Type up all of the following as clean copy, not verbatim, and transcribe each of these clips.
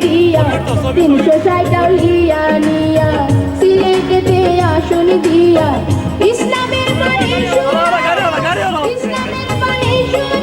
দিয়া 360 আউলিয়া নিয়া সিলেটেতে আসন দিয়া ইসলামের বাণী শোনা ইসলামের বাণী শোনা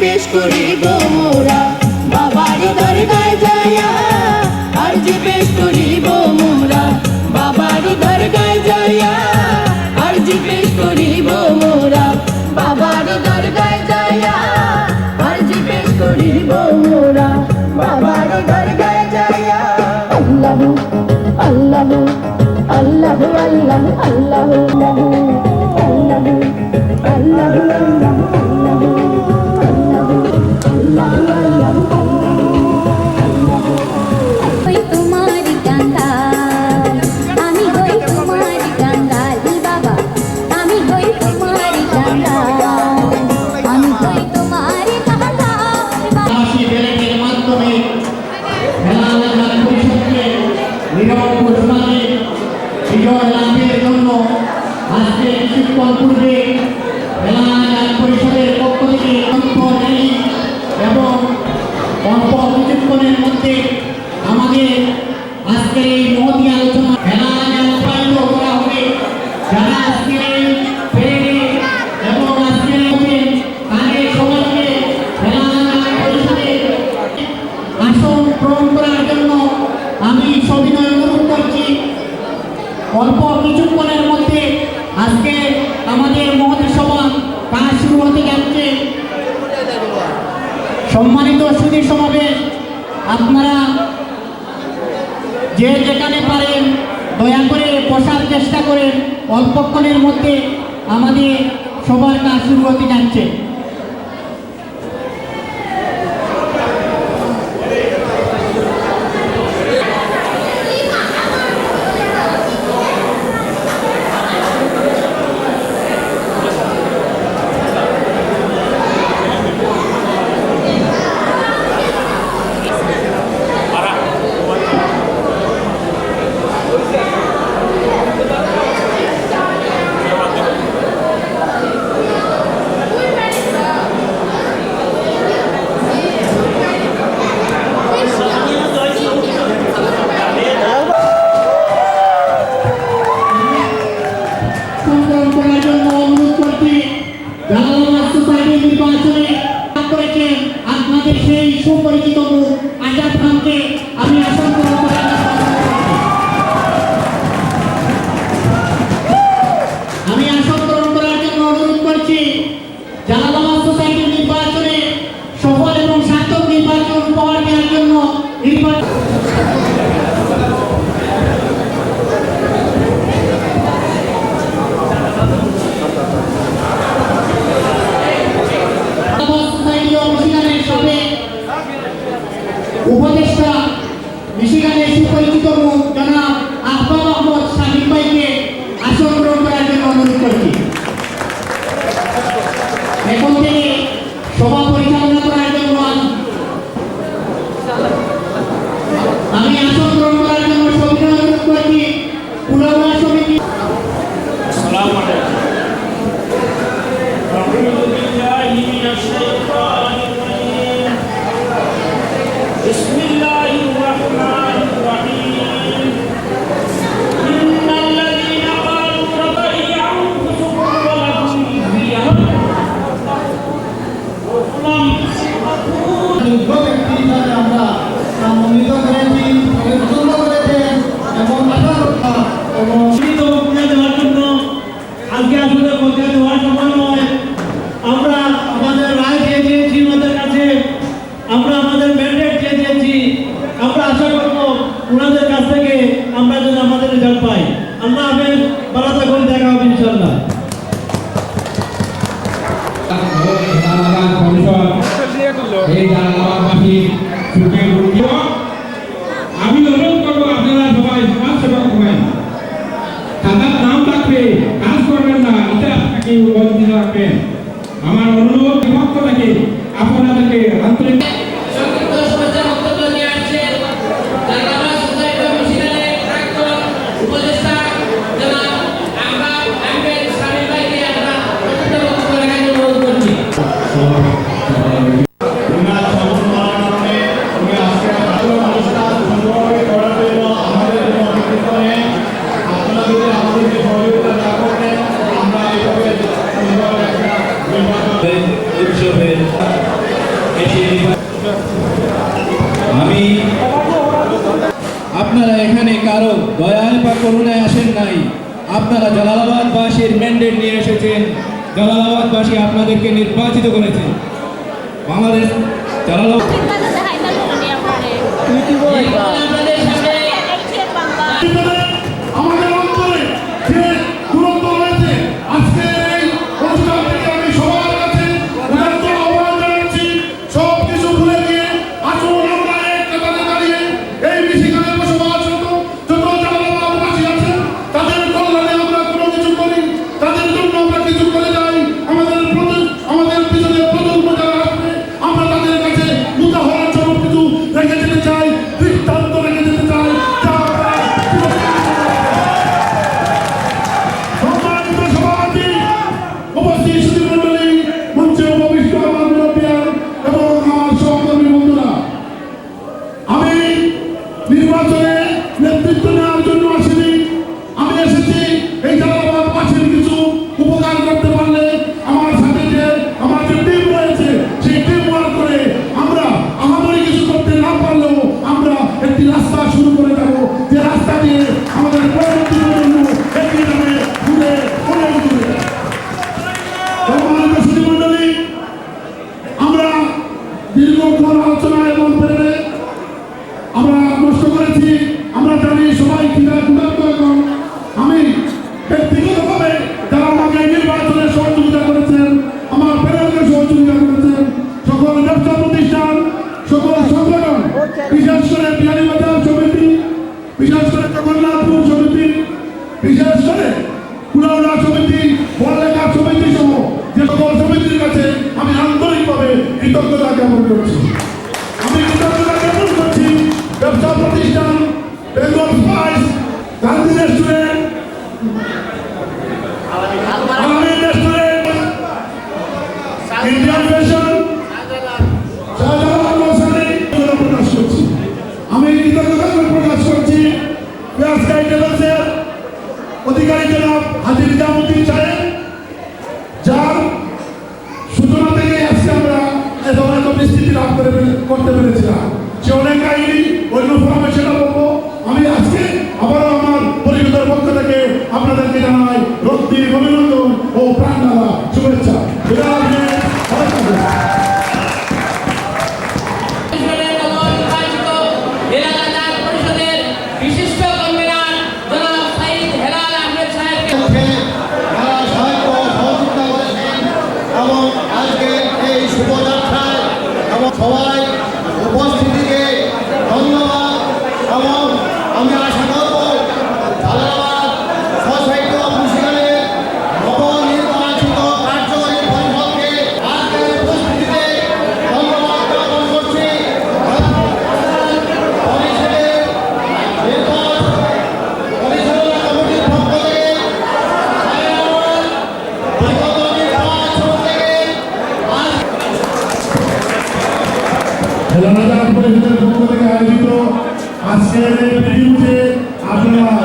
পেশ করিব মোরা বাবার দরগায় যাইয়া আরজি পেশ করিব মোরা বাবার দরগায় যাইয়া আরজি পেশ করিব মোরা বাবার দরগায় যাইয়া আরজি পেশ করিব মোরা বাবার দরগায় যাইয়া আল্লাহু আল্লাহু আল্লাহু আল্লাহু আল্লাহু আল্লাহু আল্লাহু পরিষদের পক্ষ থেকে এবং অল্প কিছুক্ষণের মধ্যে আমাদের আজকের এই মহতী আলোচনা উৎপাদিত করা হবে। যারা আজকের এই এবং আজকের তাদের সবাইকে পরিষদের আসন গ্রহণ করার জন্য আমি সবিনয় অনুরোধ করছি। অল্প কিছুক্ষণের মধ্যে আজকে আমাদের মহতী সভা কাজ শুরু হতে যাচ্ছে। সম্মানিত সুধী সমাবেশ, আপনারা যে যেখানে পারেন দয়া করে বসার চেষ্টা করেন। অল্পক্ষণের মধ্যে আমাদের সবার কাজ শুরু হতে যাচ্ছে। আপনাদের সেই সুপরিচিত মুখ আজাদ খানকে আমি আসন গ্রহণ করার জন্য অনুরোধ করছি। জালালাবাদ সোসাইটির নির্বাচনে সফল এবং সার্থক নির্বাচন উপহার দেওয়ার জন্য উপদেষ্টা মিশিগানের সুপরিচিত মুখ জনাব আহবাব আহমদ শাহিদ ভাইকে আসন গ্রহণ করার জন্য অনুরোধ করছি। এখন থেকে সভা পরিচালনা করার জন্য আমি আসন গ্রহণ করার জন্য সবিনয় অনুরোধ করছি পুরোনো সমিতি। بسم الله الرحمن الرحيم إن الذين قالوا ربنا أنفسهم ولهم فيها আমরা আমাদের রায় দিয়ে দিয়েছি ওনাদের কাছে, আমরা আমাদের ম্যান্ডেট দিয়ে দিয়েছি। আমরা আশা করবো ওনাদের কাছ থেকে আমরা যেন আমাদের রেজাল্ট পাই। আল্লাহ হাফেজ, ভালো থাকুন, দেখা হবে ইনশাআল্লাহ। এই কমিটির সুখে মুক্তি। আমি অনুরোধ করবো আপনারা সবাই সমাজ সেবা করবেন, খাতার নাম থাকবে, কাজ করবেন না, এটা আপনাকে বলতে রাখবেন। আমার অনুরোধ বিভক্ত থাকে আপনাদেরকে আন্তরিক আমি আপনারা এখানে কারো দয়ায় বা করুণায় আসেন নাই, আপনারা জালালাবাদবাসীর ম্যান্ডেট নিয়ে এসেছেন। জালালাবাদবাসী আপনাদেরকে নির্বাচিত করেছে। বাংলাদেশ জালালাবাদ আমাদের অন্তরে যে দূরত্ব রয়েছে, আজকে এই অনুষ্ঠান থেকে আমি সবার কাছে উদাত্ত আহ্বান জানাচ্ছি, সব কিছু ভুলে গিয়ে আসুন আমরা এক কাতারে দাঁড়িয়ে এই মিশিগানে বসবাসরত যত জালালাবাদবাসী আছেন তাদের কল্যাণে আমরা কোনো কিছু করি, তাদের জন্য আমরা কিছু করে যাই। আমাদের পিছনে প্রজন্ম যারা আসবে আমরা তাদের কাছে উদাহরণ স্বরূপ কিছু রেখে যেতে চাই, দৃষ্টান্ত রেখে যেতে চাই। সম্মানিত সভাপতি, উপস্থিত সুধীমণ্ডলী, মঞ্চে উপবিষ্ট আমার মুরব্বিয়ান এবং আমার সহকর্মী বন্ধুরা, আমি নির্বাচনে নেতৃত্ব নেওয়ার জন্য আসিনি। আমি এসেছি এই জালালাবাদবাসীর কিছু উপকার করতে পারলে আমার সাথে যে আমার যে টিম রয়েছে সেই টিম ওয়ার্ক করে আমরা আহামরি কিছু করতে না পারলেও আমরা একটি রাস্তা শুরু করে যাব, যে রাস্তা দিয়ে আমাদের পরবর্তী প্রজন্ম এগিয়ে যাবে, ঘুরে অনেক দূরে। সম্মানিত সুধীমণ্ডলী, আমরা দীর্ঘক্ষণ আলোচনা এবং প্রেরণে আমরা নষ্ট করেছি। আমরা জানি সবাই ক্ষুধার্ত। এখন আমি ব্যক্তিগতভাবে যারা আমাকে নির্বাচনে সহযোগিতা করেছেন, আমার প্রেরণকে সহযোগিতা করেছেন, সকল ব্যবসা প্রতিষ্ঠান, সকল সংগঠন, বিশেষ করে বিহারীবাজার সমিতি, বিশেষ করে জগন্নাথপুর সমিতি, বিশেষ করে পুরাউড়া সমিতি, বড়লেখা সমিতি সহ যে সকল সমিতির কাছে আমি আন্তরিকভাবে কৃতজ্ঞতা জ্ঞাপন করছি। আমি কৃতজ্ঞতা জ্ঞাপন করছি ব্যবসা প্রতিষ্ঠান Bengal spice, Gandhi restaurant, Alami restaurant, Indian fashion, Shahjalal grocery প্রকাশ করছি। আমি কৃতজ্ঞতা প্রকাশ করছি পেঁয়াজ গাই ট্রেডার্সের অধিকারী জনাব হাজী নিজামুদ্দিন সাহেব, যার সূচনা থেকে আজকে আমরা এত বিস্তৃতি লাভ করতে পেরেছিলাম। সে অনেক কাহিনী অন্য ফোরামে সেটা বলবো। আমি আজকে আবারও আমার পরিষদের পক্ষ থেকে আপনাদেরকে জানাই রক্তিম অভিনন্দন ও প্রাণ ঢালা শুভেচ্ছা। সবাই উপস্থিতিকে ধন্যবাদ এবং আমি আশা করব জালালাবাদ সোসাইটি অফ মিশিগানের নবনির্বাচিত কার্যকরী পরিষদকে আজকের উপস্থিতিতে ধন্যবাদ জ্ঞাপন করছি। পরিষদের পরিচালনা কমিটির পক্ষ থেকে বিগত নির্বাচন থেকে জালালাবাদ পরিষদের পক্ষ থেকে আয়োজিত আজকের এই ভিডিওতে আপনারা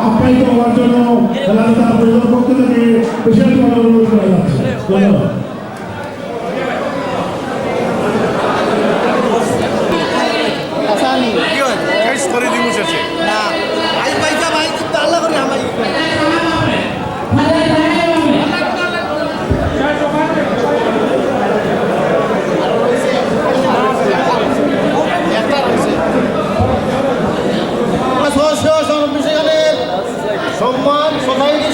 আপ্যায়িত হওয়ার জন্য জালালাবাদ পরিষদের পক্ষ থেকে বিশেষভাবে অনুরোধ করা যাচ্ছে। ধন্যবাদ।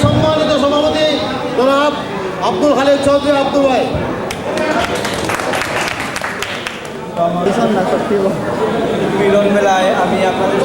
সম্মানিত সভাপতি জনাব আব্দুল খালেদ চৌধুরী আব্দুল ভাই। মিলন মেলায় আমি আপনাদের